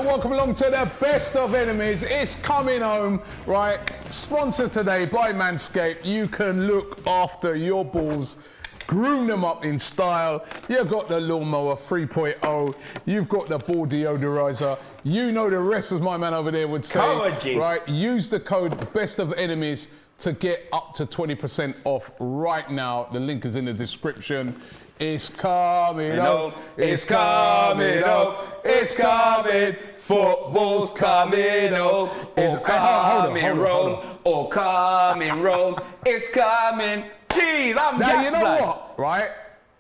welcome along to the best of enemies. It's coming home, right? Sponsored today by Manscaped. You can look after your balls, groom them up in style. You've got the lawnmower 3.0. You've got the ball deodorizer. You know the rest, as my man over there would say. Right? Use the code best of enemies to get up to 20% off right now. The link is in the description. It's coming home, it's coming home, it's coming, football's coming home, oh come in Rome, oh come in Rome, it's coming. Jeez, I'm now gassed, you know blood. what, right?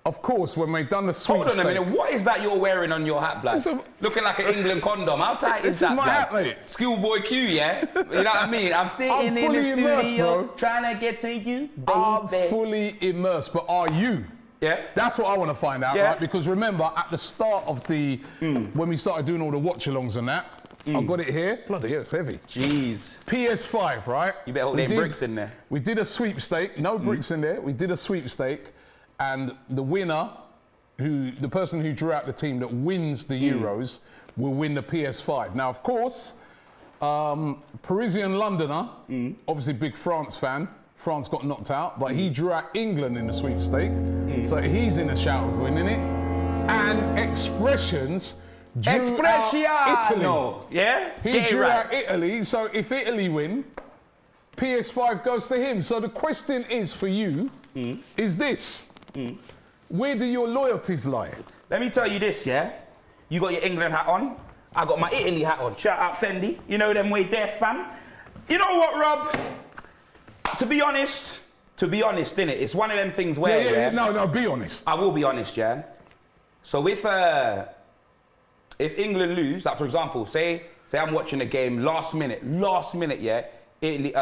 Of course, when we've done the sweepstake. Hold on a minute, what is that you're wearing on your hat, blood? Looking like an England condom. How tight is that, This is my hat, mate. Schoolboy Q, yeah? You know what I mean? I'm sitting in the studio, trying to get to you, baby. I'm fully immersed, but are you? Yeah. That's what I want to find out, right? Because remember, at the start of the, when we started doing all the watch-alongs and that, I've got it here. Bloody hell, it's heavy. Jeez. PS5, right? You better hold them bricks in there. We did a sweepstake, no bricks in there. We did a sweepstake, and the winner, the person who drew out the team that wins the Euros, will win the PS5. Now, of course, Parisian Londoner, obviously big France fan. France got knocked out, but he drew out England in the sweepstake, so he's in the shout of winning it. And Expressions drew out Italy. Yeah? He drew out Italy, so if Italy win, PS5 goes to him. So the question is for you, is this, where do your loyalties lie? Let me tell you this, yeah? You got your England hat on, I got my Italy hat on. Shout out Fendi, you know them way there, fam. You know what, Rob? To be honest, innit? It's one of them things where, No, be honest. I will be honest, yeah? So if England lose, like for example, say I'm watching a game last minute, yeah? Italy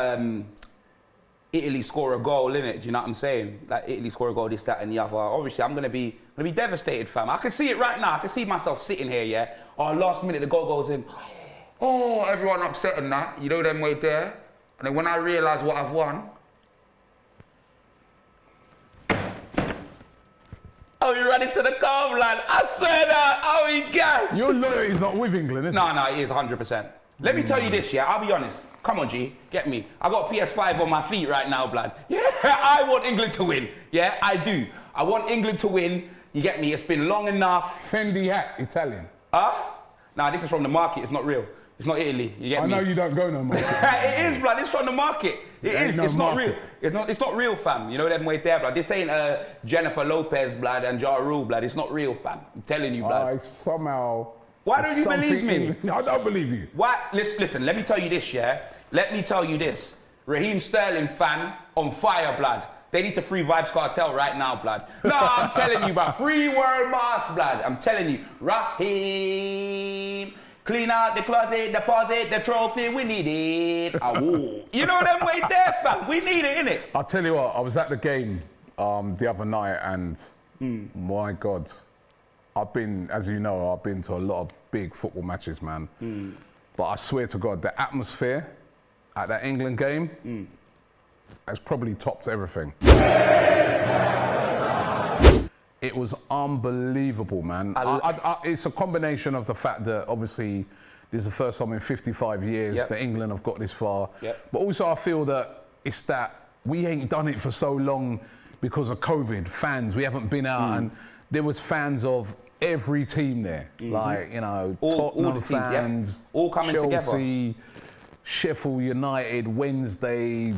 score a goal, innit? Do you know what I'm saying? Like Italy score a goal, this, that, and the other. Obviously, I'm gonna be devastated, fam. I can see it right now. I can see myself sitting here, yeah? Oh, last minute the goal goes in. Oh, everyone upset and that. You know them way there. And then when I realise what I've won, oh, you're running to the car, lad. I swear that. Oh, my God. Your loyalty's not with England, is it? No, it is 100%. Let me tell you this, yeah? I'll be honest. Come on, G. Get me. I got PS5 on my feet right now, blood. Yeah, I want England to win. Yeah, I do. I want England to win. You get me? It's been long enough. Fendi hat, Italian. Nah, this is from the market. It's not real. It's not Italy. You get me? I know you don't go no more. It is, blood. It's from the market. It is. It's not real. It's not real, fam. You know them way there, blood. This ain't Jennifer Lopez, blood, and Ja Rule, blood. It's not real, fam. I'm telling you, blood. I somehow. Why don't you believe me? I don't believe you. Why? Listen. Let me tell you this, yeah. Let me tell you this. Raheem Sterling fan on fire, blood. They need to free Vibes Cartel right now, blood. No, I'm telling you, blood. Free word boss, blood. I'm telling you, Raheem. Clean out the closet, deposit the trophy, we need it. You know them way there, fam. We need it, innit? I'll tell you what, I was at the game the other night and my God, as you know, I've been to a lot of big football matches, man. But I swear to God, the atmosphere at that England game has probably topped everything. It was unbelievable, man. It's a combination of the fact that obviously this is the first time in 55 years that England have got this far. But also I feel that it's that we ain't done it for so long because of COVID. Fans, we haven't been out and there was fans of every team there. Like, you know, Tottenham all the teams, fans, all coming Chelsea, together. Sheffield United, Wednesday,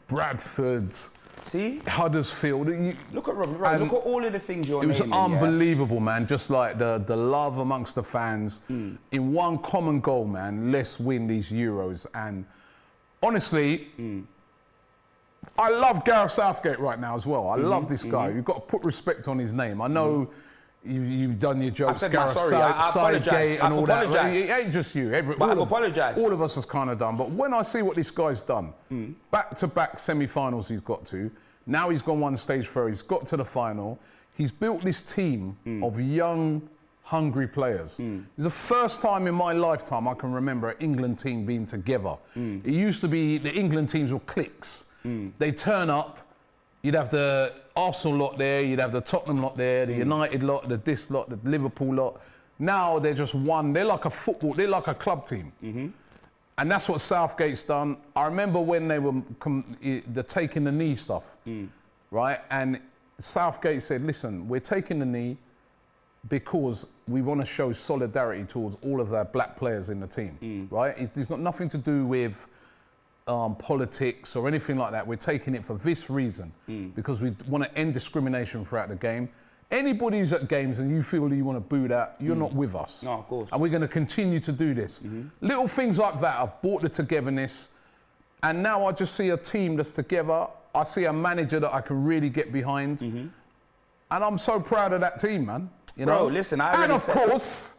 Bradford. See? Huddersfield. Look at Robbie, look at all of the things you're naming. It was unbelievable, man. Just like the love amongst the fans. In one common goal, man, let's win these Euros. And honestly, I love Gareth Southgate right now as well. I love this guy. You've got to put respect on his name. I know you've done your jokes, Gareth Southgate and all that. It ain't just you. I've apologised. All of us has kind of done. But when I see what this guy's done, back-to-back semi-finals he's got to, now he's gone one stage further, he's got to the final, he's built this team of young, hungry players. It's the first time in my lifetime I can remember an England team being together. It used to be the England teams were cliques. They turn up, you'd have the Arsenal lot there, you'd have the Tottenham lot there, the United lot, the this lot, the Liverpool lot. Now they're just one. They're like a football. They're like a club team. And that's what Southgate's done. I remember when they were the taking the knee stuff, right? And Southgate said, listen, we're taking the knee because we want to show solidarity towards all of our black players in the team, right? It's got nothing to do with politics or anything like that. We're taking it for this reason, because we want to end discrimination throughout the game. Anybody who's at games and you feel you want to boo that, you're not with us. No, of course. And we're going to continue to do this. Little things like that have brought the togetherness. And now I just see a team that's together. I see a manager that I can really get behind. And I'm so proud of that team, man. You know? Bro, listen, and of course,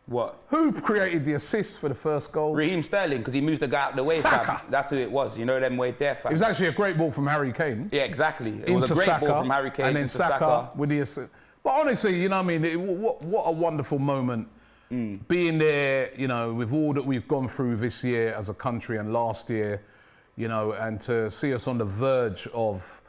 what? Who created the assist for the first goal? Raheem Sterling, because he moved the guy out the way, Saka. fam. That's who it was. You know them way there, fam. It was actually a great ball from Harry Kane. Yeah, exactly. It was Into a great Saka, ball from Harry Kane. and then into Saka with the assist. But honestly, you know what I mean? What a wonderful moment. Being there, you know, with all that we've gone through this year as a country and last year, you know, and to see us on the verge of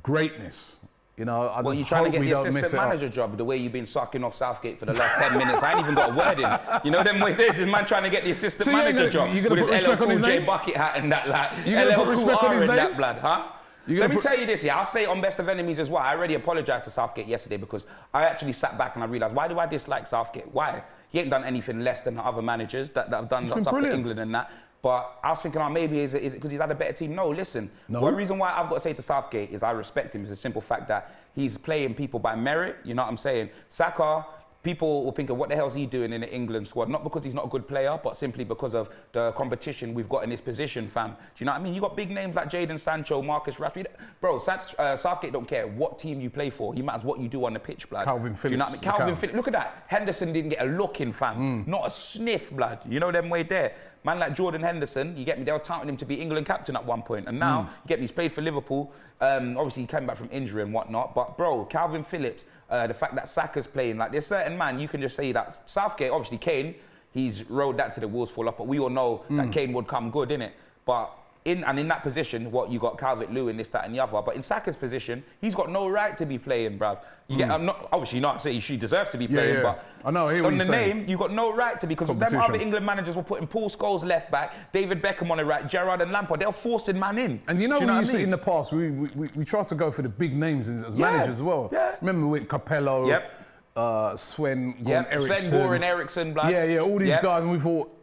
greatness. You know, I Well, just you're trying hope to we get the don't miss assistant it manager up. job, the way you've been sucking off Southgate for the last 10 minutes. I ain't even got a word in. You know them way there's this man trying to get the assistant So you're manager gonna- job you're gonna with put his respect on his LL Cool J name? bucket hat and that, like, You're gonna LL put respect Cool on R his and that name? blood, huh? You're Let gonna me put- tell you this, yeah, I'll say it on Best of Enemies as well. I already apologised to Southgate yesterday because I actually sat back and I realised, why do I dislike Southgate? Why? He ain't done anything less than the other managers that have done He's lots been up in brilliant. England and that. But I was thinking, oh, maybe is it because he's had a better team? No, listen. No. One reason why I've got to say to Southgate is I respect him is the simple fact that he's playing people by merit. You know what I'm saying? Saka, people will think of what the hell's he doing in the England squad? Not because he's not a good player, but simply because of the competition we've got in this position, fam. Do you know what I mean? You got big names like Jadon Sancho, Marcus Rashford. Bro, Southgate don't care what team you play for. He matters what you do on the pitch, blood. Calvin Do you know what I mean? Phillips. Calvin Phillips. Look at that. Henderson didn't get a look in, fam. Not a sniff, blood. You know them way there. Man like Jordan Henderson, you get me, they were touting him to be England captain at one point. And now, you get me, he's played for Liverpool. Obviously, he came back from injury and whatnot. But, bro, Calvin Phillips, the fact that Saka's playing, like, there's certain man, you can just say that Southgate, obviously, Kane, he's rode that to the wheels fall off. But we all know that Kane would come good, innit? But in that position, what you got Calvert-Lewin, this, that, and the other. But in Saka's position, he's got no right to be playing, bruv. You get, I'm not obviously not saying she deserves to be playing, yeah. but I know, I hear what on the you're saying. name, you got no right to be, because them Competition. other England managers were putting Paul Scholes left back, David Beckham on the right, Gerrard and Lampard. They're forcing man in. And you know, Do we what used I to, mean? in the past, we tried to go for the big names as managers as well. Yeah. Remember with Capello, Yep. Sven Yep. Eriksson. Sven Goran Eriksson, blood. Yeah, all these Yep. guys, and we thought,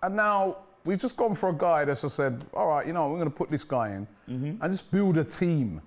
and now we've just gone for a guy that's just said, all right, you know, we're going to put this guy in and just build a team.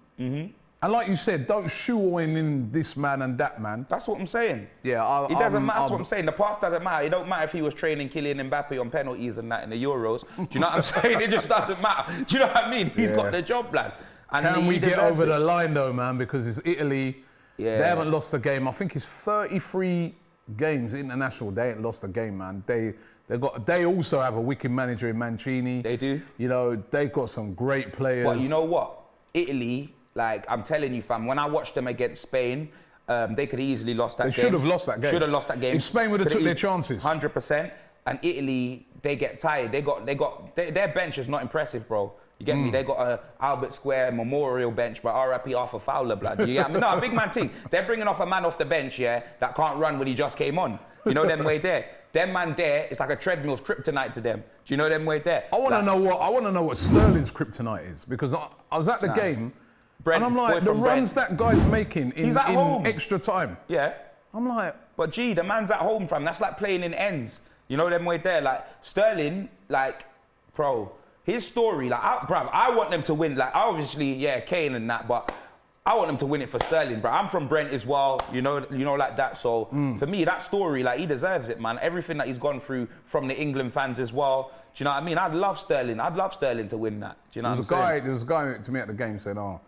And like you said, don't shoehorn in this man and that man. That's what I'm saying. Yeah, It doesn't matter. That's what I'm saying. The past doesn't matter. It don't matter if he was training Kylian Mbappe on penalties and that in the Euros. Do you know what I'm saying? It just doesn't matter. Do you know what I mean? He's got the job, lad. And Can he we get deserves over it. the line though, man? Because it's Italy. Yeah. They haven't lost a game. I think it's 33 games international. They ain't lost a game, man. They also have a wicked manager in Mancini. They do. You know, they've got some great players. But you know what? Italy, like, I'm telling you, fam, when I watched them against Spain, they could have easily lost that game. They should have lost that game. Should have lost that game. If Spain would have took their chances. 100%. And Italy, they get tired. Their bench is not impressive, bro. You get me? They got a Albert Square memorial bench, but RIP Arthur Fowler, blood. You get me? No, a big man team. They're bringing off a man off the bench, yeah, that can't run when he just came on. You know them way there. Them man there, it's like a treadmill's kryptonite to them. Do you know them way there? I want to know what Sterling's kryptonite is, because I was at the game Brent, and I'm like, boy the from runs Brent. that guy's making in at home. extra time. Yeah. I'm like, But gee, the man's at home, fam. That's like playing in ends. You know them way there. Like Sterling, like, bro, his story, like, I want them to win. Like, obviously, yeah, Kane and that, but I want them to win it for Sterling, bro. I'm from Brent as well, you know, like that. So for me, that story, like, he deserves it, man. Everything that he's gone through from the England fans as well. Do you know what I mean? I'd love Sterling. I'd love Sterling to win that. Do you know what I'm saying? there was a guy to me at the game saying,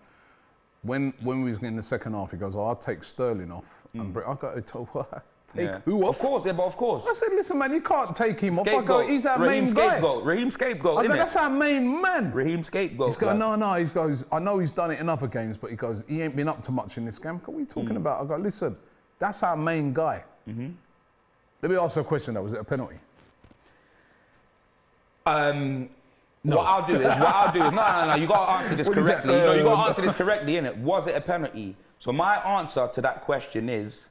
when we was in the second half, he goes, I'll take Sterling off. And I go, what? Take who off? Of course, yeah, but of course. I said, listen, man, you can't take him off. I go, Scapegoat. he's our Raheem main guy. Scapegoat. Raheem Scapegoat, I go, innit? that's our main man. Raheem Scapegoat. He's going, blood. no. He goes, I know he's done it in other games, but he goes, he ain't been up to much in this game. What are you talking about? I go, listen, that's our main guy. Let me ask you a question though. Was it a penalty? What I'll do is, no, you got to answer this What is correctly. that? You got to answer this correctly, innit? Was it a penalty? So my answer to that question is,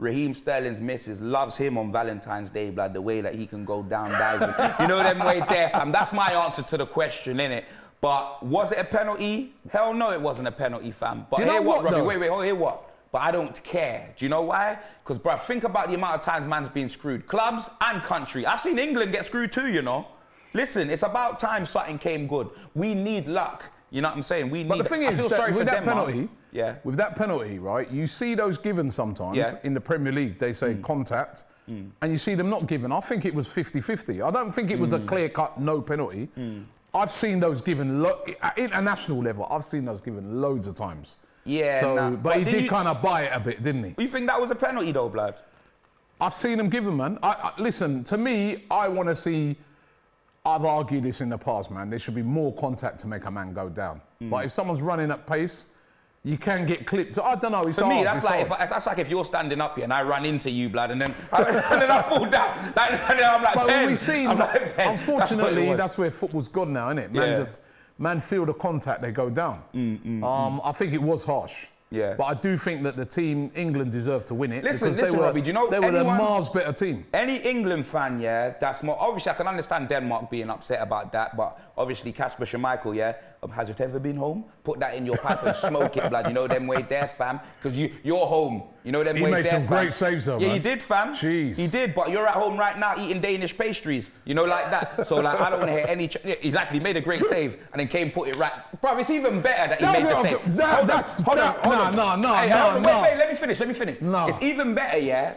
Raheem Sterling's missus loves him on Valentine's Day, blood, the way that he can go down diving. You know them way there, fam. That's my answer to the question, innit? But was it a penalty? Hell no, it wasn't a penalty, fam. But hear what, Robbie? Wait, hear what? But I don't care. Do you know why? Because, bruv, think about the amount of times man's been screwed. Clubs and country. I've seen England get screwed too, you know. Listen, it's about time something came good. We need luck. You know what I'm saying? We need. But the thing is, that with that penalty, with that penalty, right? You see those given sometimes in the Premier League. They say contact, and you see them not given. I think it was 50-50. I don't think it was a clear-cut no penalty. I've seen those given at international level. I've seen those given loads of times. Yeah. So, but he did kind of buy it a bit, didn't he? You think that was a penalty, though, blood? I've seen him given, man. Listen, to me, I want to see. I've argued this in the past, man. There should be more contact to make a man go down. But if someone's running at pace, you can get clipped. I don't know. It's For me, hard. that's like if you're standing up here and I run into you, blood, and then I fall down. And then I'm like, but Ben. we've seen, unfortunately, that's where football's gone now, isn't it? Man feel the contact, they go down. I think it was harsh. Yeah. But I do think that the team, England, deserved to win it. Listen, Robbie, do you know they were a miles better team. Any England fan, that's more. Obviously, I can understand Denmark being upset about that, but obviously, Kasper Schmeichel, has it ever been home? Put that in your pipe and smoke it, blood. You know them way there, fam. Because you're home. You know them way there, He made some great saves, though, Yeah, he did, fam. Jeez. He did, but you're at home right now eating Danish pastries. You know, like that. So, like, I don't want to hear any... Exactly, he made a great save and then came put it right... Bro, it's even better that he made the save. No. Wait, let me finish. No. It's even better,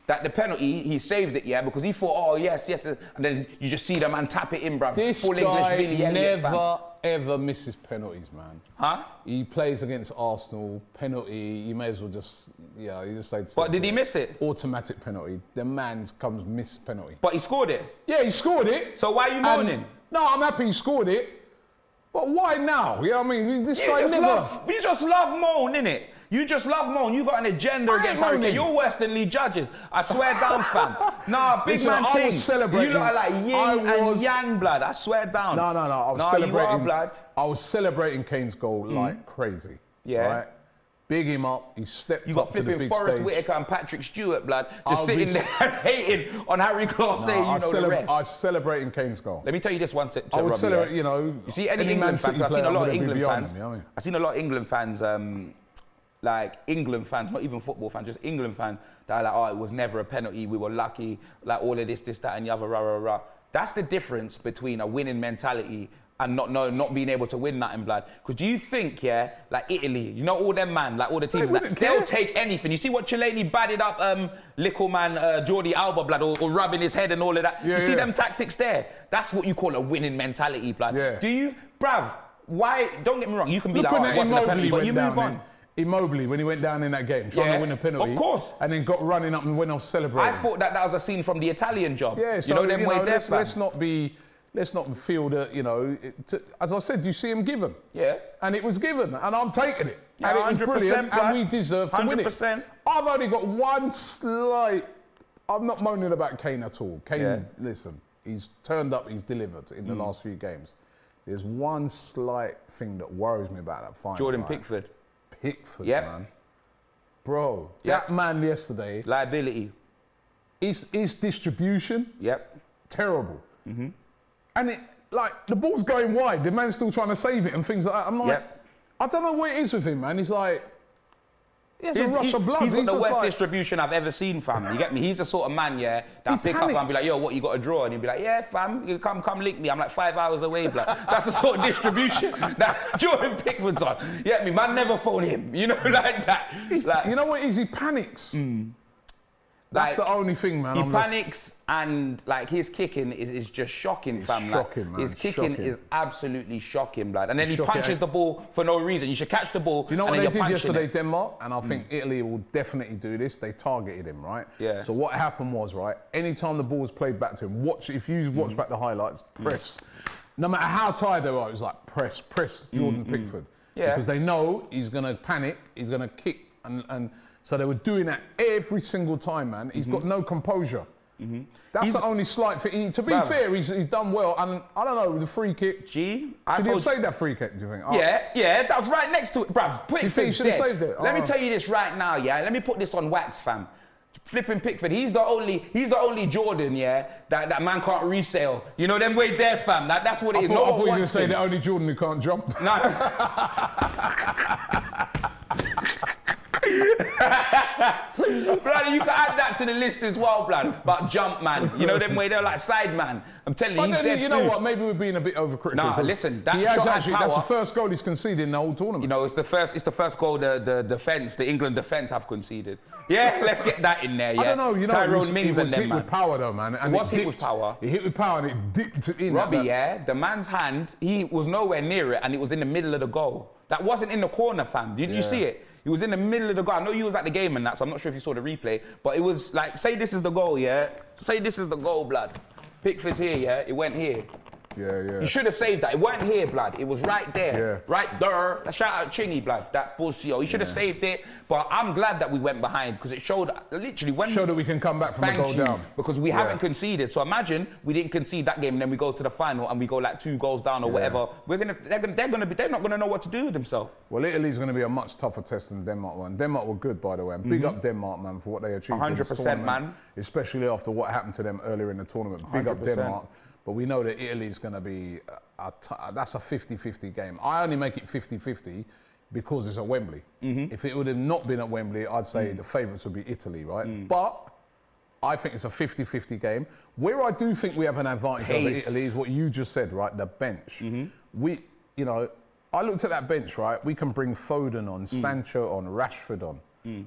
that the penalty, he saved it, because he thought, oh, yes, and then you just see the man tap it in, bruv. This Full guy English, never, ever misses penalties, man. Huh? He plays against Arsenal, penalty, you may as well just, you just say... But did he miss it? Automatic penalty. The man comes miss penalty. But he scored it? Yeah, he scored it. So why are you moaning? No, I'm happy he scored it. But why now? You know what I mean? This guy never... You just love moan, innit? You just love moan. You got an agenda against Harry Kane. You're worse than League judges. I swear down, fam. Nah, big man I ting. was celebrating. You look like yin and yang, blood. I swear down. No. I was celebrating. You are, blood. I was celebrating Kane's goal like crazy. Yeah. Right? Big him up. He stepped up to the big stage. You got flipping Forrest Whitaker and Patrick Stewart, blood, just sitting there hating on Harry Claus saying, the rest. I was celebrating Kane's goal. Let me tell you this one, I was celebrating, You see any England fans? I've seen a lot of England fans. I've seen a lot of England fans. Like England fans, not even football fans, just England fans that are like, oh, it was never a penalty, we were lucky, like all of this, that, and the other, rah. That's the difference between a winning mentality and not being able to win nothing, blood. Because do you think, like Italy, you know all them man, like all the teams, they'll take anything. You see what Chiellini batted up little man Jordi Alba, blood, or rubbing his head and all of that. You see them tactics there? That's what you call a winning mentality, blood. Yeah. Do you, bruv, why, don't get me wrong, you can be like, oh, it wasn't a penalty, but you move on. Immobile, when he went down in that game, trying to win a penalty. Of course. And then got running up and went off celebrating. I thought that was a scene from the Italian Job. Yeah, so, let's not feel that, as I said, you see him given. Yeah. And it was given, and I'm taking it. Yeah, and it was brilliant, blood. and we deserve to win it. 100%. I've only got one slight... I'm not moaning about Kane at all. Kane, listen, he's turned up, he's delivered in the last few games. There's one slight thing that worries me about that final. Jordan Pickford. Man. Bro, that man yesterday... Liability. His distribution... Terrible. And the ball's going wide, the man's still trying to save it and things like that. I'm like, I don't know what it is with him, man. He's like... He has a rush of blood. He's got the worst distribution I've ever seen, fam. You get me? He's the sort of man, that pick up and be like, yo, what you got to draw? And he'd be like, yeah, fam, you come link me. I'm like 5 hours away, blood. That's the sort of distribution that Jordan Pickford's on. You get me? Man, never phone him. You know, like that. Like, you know what it is? He panics. That's the only thing, man. He panics and his kicking is just shocking, fam. Shocking, man. His kicking is absolutely shocking, blood. And then he punches the ball for no reason. You should catch the ball. Do you know what they did yesterday, Denmark? And I think Italy will definitely do this. They targeted him, right? Yeah. So what happened was, right, anytime the ball was played back to him, if you watch back the highlights, press. No matter how tired they were, it was like press Jordan Pickford. Yeah. Because they know he's going to panic, he's going to kick. And so they were doing that every single time, man. He's got no composure. That's the only slight thing. To be fair, he's done well. And I don't know, the free kick. Should he have saved that free kick, do you think? Yeah, that was right next to it, bruv. Do you think he should have saved it? Let me tell you this right now, yeah? Let me put this on wax, fam. Flipping Pickford, he's the only Jordan, yeah, that man can't resale. You know, them way there, fam. That's what it is. I thought you were going to say the only Jordan who can't jump. No. Blood, you can add that to the list as well, blood. But jump man, you know them way they're like side man. I'm telling you, but then, you know what? Maybe we're being a bit overcritical. Nah, listen, that he shot has had actually, power. that's the first goal he's conceded in the whole tournament. You know, it's the first goal the defense, the England defense have conceded. Yeah, let's get that in there. Yeah, I don't know. You know, Tyrone Mings it was and them, hit man. with power though, man. And it was hit with power. It hit with power and it dipped in. Robbie, yeah, the man's hand, he was nowhere near it, and it was in the middle of the goal. That wasn't in the corner, fam. Did you see it? He was in the middle of the goal. I know you was at the game and that, so I'm not sure if you saw the replay, but it was like, say this is the goal, yeah? Say this is the goal, blood. Pickford's here, yeah? It went here. Yeah. You should have saved that. It weren't here, blood. It was right there. Yeah. Right there. Shout out Chingy, blood. That bullshit. You should have saved it. But I'm glad that we went behind because it showed, literally, when... Showed that we can come back from a goal down. Because we haven't conceded. So imagine we didn't concede that game and then we go to the final and we go like 2 goals down or whatever. They're not going to know what to do with themselves. Well, Italy's going to be a much tougher test than Denmark one. Denmark were good, by the way. And big up Denmark, man, for what they achieved 100%, in this tournament, man. Especially after what happened to them earlier in the tournament. Big 100%. up Denmark. But we know that Italy's going to be, that's a 50-50 game. I only make it 50-50 because it's at Wembley. If it would have not been at Wembley, I'd say the favourites would be Italy, right? But I think it's a 50-50 game. Where I do think we have an advantage over Italy is what you just said, right? The bench. We, you know, I looked at that bench, right? We can bring Foden on, Sancho on, Rashford on.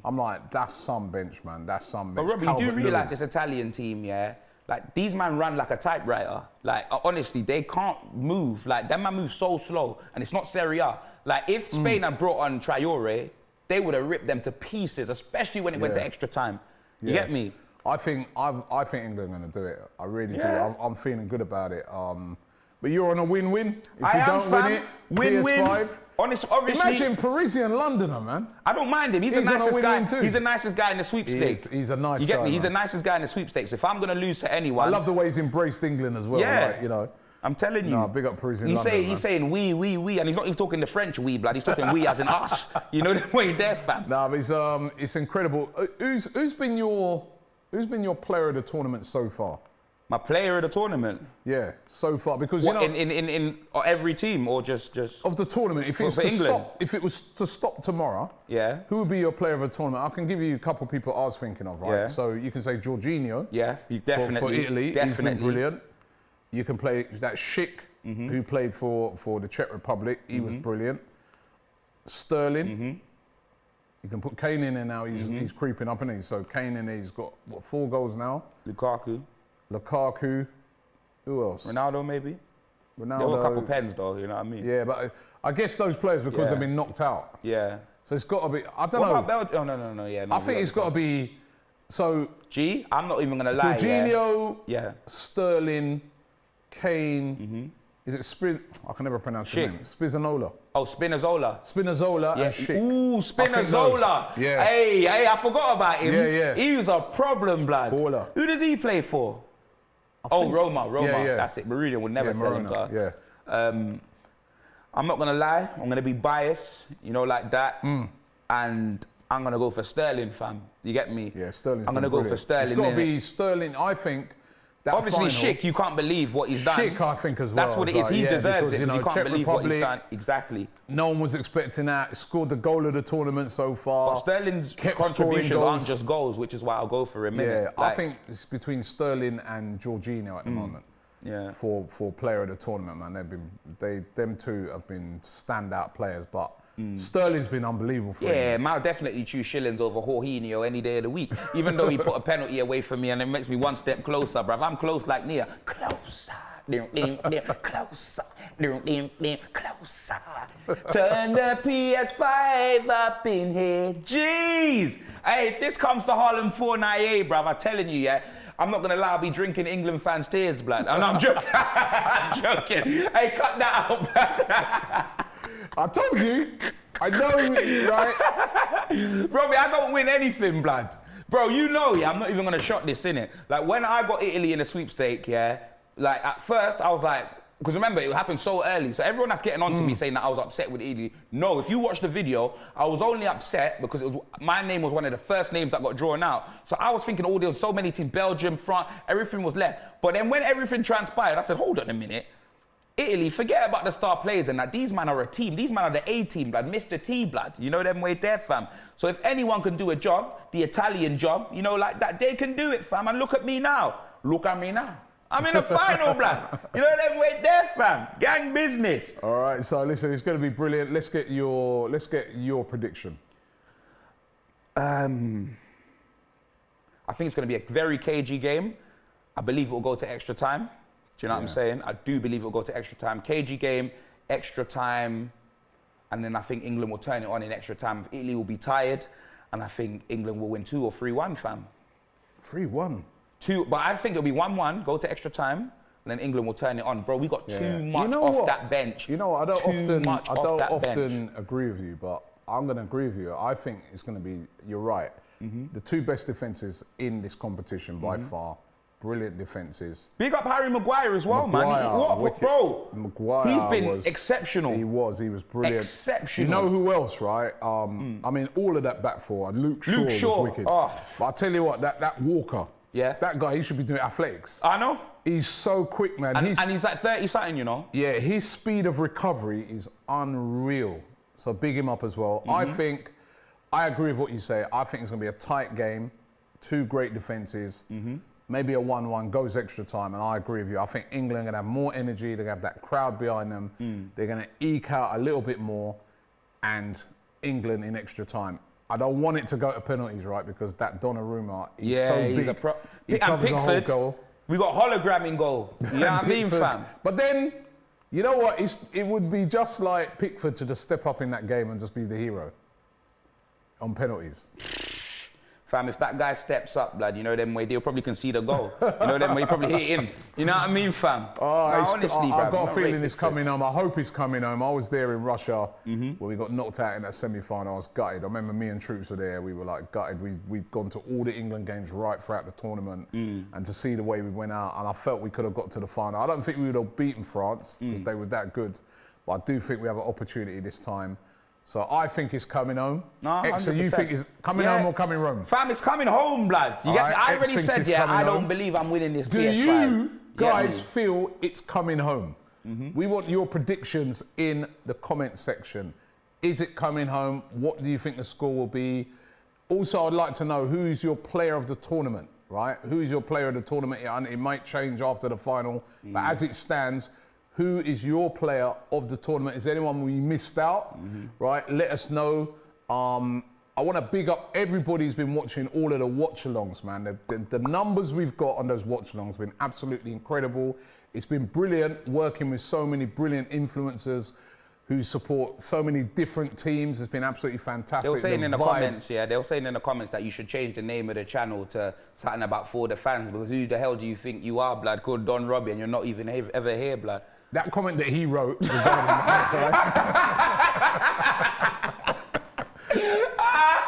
I'm like, that's some bench, man. That's some bench. But Robbie, you do realise this Italian team, yeah? Like, these men run like a typewriter. Like, honestly, they can't move. Like, them man move so slow, and it's not Serie A. Like, if Spain had brought on Traore, they would have ripped them to pieces, especially when it went to extra time. You get me? I think England are going to do it. I really do. I'm feeling good about it. But you're on a win-win. If you don't win it, PS5. Obviously, imagine Parisian Londoner, man. I don't mind him. He's the nicest guy. He's the nicest guy in the sweepstakes. He's a nice guy. You get me? Man. He's the nicest guy in the sweepstakes. If I'm going to lose to anyone, I love the way he's embraced England as well. Yeah, like, you know. I'm telling you. No, big up Parisian Londoner. He's saying we, and he's not even talking the French we, blood. He's talking we as in us. You know the way there, fam. No, but it's incredible. Who's been your player of the tournament so far? My player of the tournament? Yeah, so far, because what, you know, in every team or just of the tournament. If it was to stop tomorrow, who would be your player of the tournament? I can give you a couple of people I was thinking of, right? Yeah. So you can say Jorginho. Yeah, definitely for Italy. Definitely. He's been brilliant. You can play that Schick, who played for the Czech Republic. He was brilliant. Sterling. You can put Kane in there now. He's creeping up, isn't he? So Kane in there, he's got, what, 4 goals now? Lukaku. Who else? Ronaldo, maybe? Ronaldo. There were a couple pens, though, you know what I mean? Yeah, but I guess those players, because they've been knocked out. Yeah. So it's got to be, I don't know. What about Belgium? Oh, no, yeah. No, I think it's got to be, so... I'm not even going to lie, Jorginho, Sterling, Kane, is it I can never pronounce the name. Spinazzola. Oh, Spinazzola. And Schick. Ooh, Spinazzola. Yeah. Hey, I forgot about him. Yeah. He was a problem, blood. Baller. Who does he play for? Roma. Yeah. That's it. Mourinho would never sell him to us. Yeah. I'm not going to lie. I'm going to be biased, you know, like that. And I'm going to go for Sterling, fam. You get me? Yeah, Sterling. I'm going to go for Sterling. It's got to be Sterling, I think. Obviously, Schick, you can't believe what he's done. Schick, I think, as well. That's what it is. He deserves it. You can't Czech believe Republic, what he's done. Exactly. No one was expecting that. Scored the goal of the tournament so far. But Sterling's contributions aren't just goals, which is why I'll go for him. Yeah, I think it's between Sterling and Jorginho at the moment. Yeah. For player of the tournament, man, them two have been standout players, but. Sterling's been unbelievable for him. Yeah, I'll definitely choose Shillings over Jorginho any day of the week. Even though he put a penalty away from me and it makes me one step closer, bruv. I'm close like Nia. Closer. Closer. Closer. Turn the PS5 up in here. Jeez. Hey, if this comes to Harlem 498, bruv, I'm telling you, yeah. I'm not going to lie, I'll be drinking England fans' tears, blood. And I'm joking. I'm joking. Hey, cut that out, blood. I told you. I know, right? Robbie, I don't win anything, blood. Bro, you know, yeah, I'm not even gonna shot this, innit? Like, when I got Italy in a sweepstake, yeah, like, at first, I was like, because remember, it happened so early, so everyone that's getting on to me saying that I was upset with Italy, no, if you watch the video, I was only upset because my name was one of the first names that got drawn out. So I was thinking, oh, there was so many teams, Belgium, France, everything was left. But then when everything transpired, I said, hold on a minute. Italy, forget about the star players and that. These men are a team. These men are the A team, blood. Mr. T, blood. You know them way there, fam. So if anyone can do a job, the Italian job, you know, like that, they can do it, fam. And look at me now. Look at me now. I'm in the final, blood. You know them way there, fam. Gang business. All right. So listen, it's going to be brilliant. Let's get your prediction. I think it's going to be a very cagey game. I believe it will go to extra time. Do you know what I'm saying? I do believe it will go to extra time. Cagey game, extra time, and then I think England will turn it on in extra time. Italy will be tired, and I think England will win 2 or 3-1, fam. 3-1? 2, but I think it'll be 1-1, go to extra time, and then England will turn it on. Bro, we got too much off that bench. You know what? I don't often agree with you, but I'm going to agree with you. I think it's going to be, you're right. The 2 best defences in this competition by far. Brilliant defences. Big up Harry Maguire as well, man. Bro, Maguire he's been exceptional. He was brilliant. Exceptional. You know who else, right? I mean, all of that back four. Luke Shaw was wicked. Oh. But I tell you what, that Walker, that guy, he should be doing athletics. I know. He's so quick, man. And he's like 30-something, you know? Yeah, his speed of recovery is unreal. So big him up as well. I agree with what you say. I think it's going to be a tight game. 2 great defences. Maybe a 1-1, goes extra time, and I agree with you. I think England are going to have more energy, they're going to have that crowd behind them, they're going to eke out a little bit more, and England in extra time. I don't want it to go to penalties, right, because that Donnarumma is so big. He covers Pickford, a whole goal. We got hologram in goal. You know what I mean, fam? But then, you know what, it would be just like Pickford to just step up in that game and just be the hero on penalties. Fam, if that guy steps up, blood, you know them way, they'll probably concede a goal. You know them way, probably hit him. You know what I mean, fam? Honestly, I've got a feeling it's coming home. I hope it's coming home. I was there in Russia when we got knocked out in that semi-final. I was gutted. I remember me and Troops were there. We were like gutted. We'd gone to all the England games right throughout the tournament. And to see the way we went out, and I felt we could have got to the final. I don't think we would have beaten France because they were that good. But I do think we have an opportunity this time. So I think it's coming home. No, so you think it's coming home or coming home? Fam, it's coming home, blood. I already said, I don't believe I'm winning this PS5. Do you guys feel it's coming home? We want your predictions in the comment section. Is it coming home? What do you think the score will be? Also, I'd like to know who is your player of the tournament, right? Who is your player of the tournament? It might change after the final, but as it stands, who is your player of the tournament? Is there anyone we missed out? Right? Let us know. I want to big up everybody who's been watching all of the watch-alongs, man. The numbers we've got on those watch-alongs have been absolutely incredible. It's been brilliant working with so many brilliant influencers who support so many different teams. It's been absolutely fantastic. They were saying in the comments, they were saying in the comments that you should change the name of the channel to something about For the Fans, because who the hell do you think you are, blood, called Don Robbie, and you're not even ever here, blood? That comment that he wrote regarding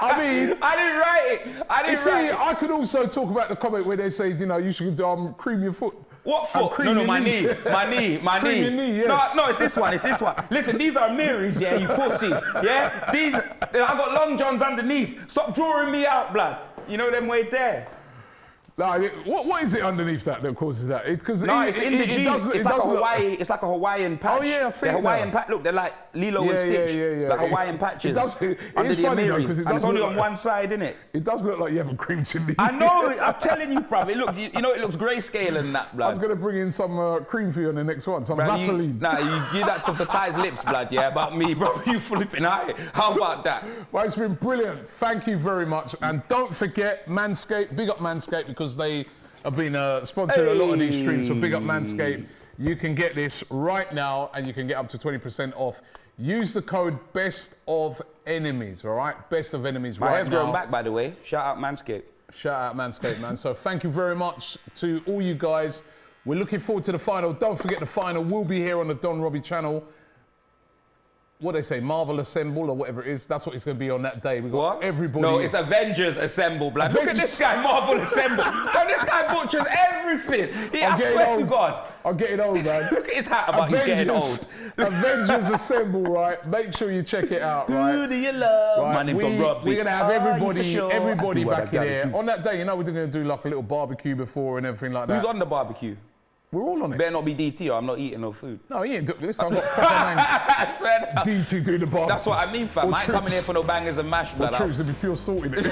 I mean, I didn't write it. I could also talk about the comment where they say, you know, you should cream your foot. What foot? No, my knee. My knee. Cream your knee, yeah. No, it's this one. Listen, these are mirrors, yeah, you pussies. Yeah? I got long johns underneath. Stop drawing me out, blood. You know them way there. Like, what is it underneath that causes that? It's in the jeans. It's like a Hawaiian patch. Oh yeah, I see the Hawaiian patch. Look, they're like Lilo and Stitch. Yeah. Like Hawaiian patches. Under the mirrors. And it's only on one side, innit? It does look like you haven't creamed your knee. I know. I'm telling you, bruv. It looks. You know, it looks grayscale and that, blood. I was gonna bring in some cream for you on the next one. Some Vaseline. You give that to Fatai's lips, blood. Yeah, about me, bro. You flipping high. How about that? Well, it's been brilliant. Thank you very much. And don't forget Manscaped. Big up Manscaped because they have been sponsoring a lot of these streams, so big up Manscaped. You can get this right now and you can get up to 20% off. Use the code Best of Enemies, all right? Best of Enemies right now. My hair's growing back, by the way. Shout out Manscaped. Shout out Manscaped, man. So thank you very much to all you guys. We're looking forward to the final. Don't forget the final will be here on the Don Robbie channel. what they say, Marvel Assemble or whatever it is. That's what it's going to be on that day. We got What? everybody. No, it's Avengers Assemble, blood. Look at this guy, Marvel Assemble. Bro, this guy butchers everything. I swear to God. I'm getting old, man. Look at his hat about he's getting old. Avengers Assemble, right? Make sure you check it out, right? Who do you love? Right, My name's Robbie. we're going to have everybody back in here. Do. On that day, you know, we're going to do like a little barbecue before and everything like that. Who's on the barbecue? We're all on it. Better not be DT or I'm not eating no food. No, he ain't doing this. I've got proper name. I swear to DT doing the barbecue. That's what I mean, fam. I ain't coming here for no bangers and mash, blood. Troops to be pure salt in it.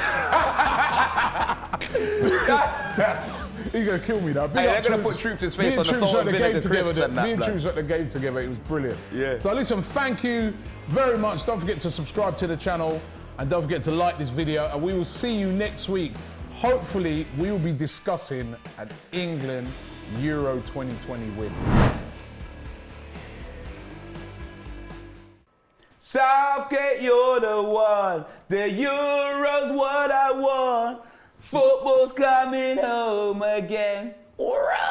He's going to kill me now. Hey, they're going to put Troops' face on the salt and vinegar crisps and that, Me and Troops at the game together. It was brilliant. Yeah. So listen, thank you very much. Don't forget to subscribe to the channel and don't forget to like this video. And we will see you next week. Hopefully, we will be discussing an England Euro 2020 win. Southgate, you're the one. The Euro's what I want. Football's coming home again. All right.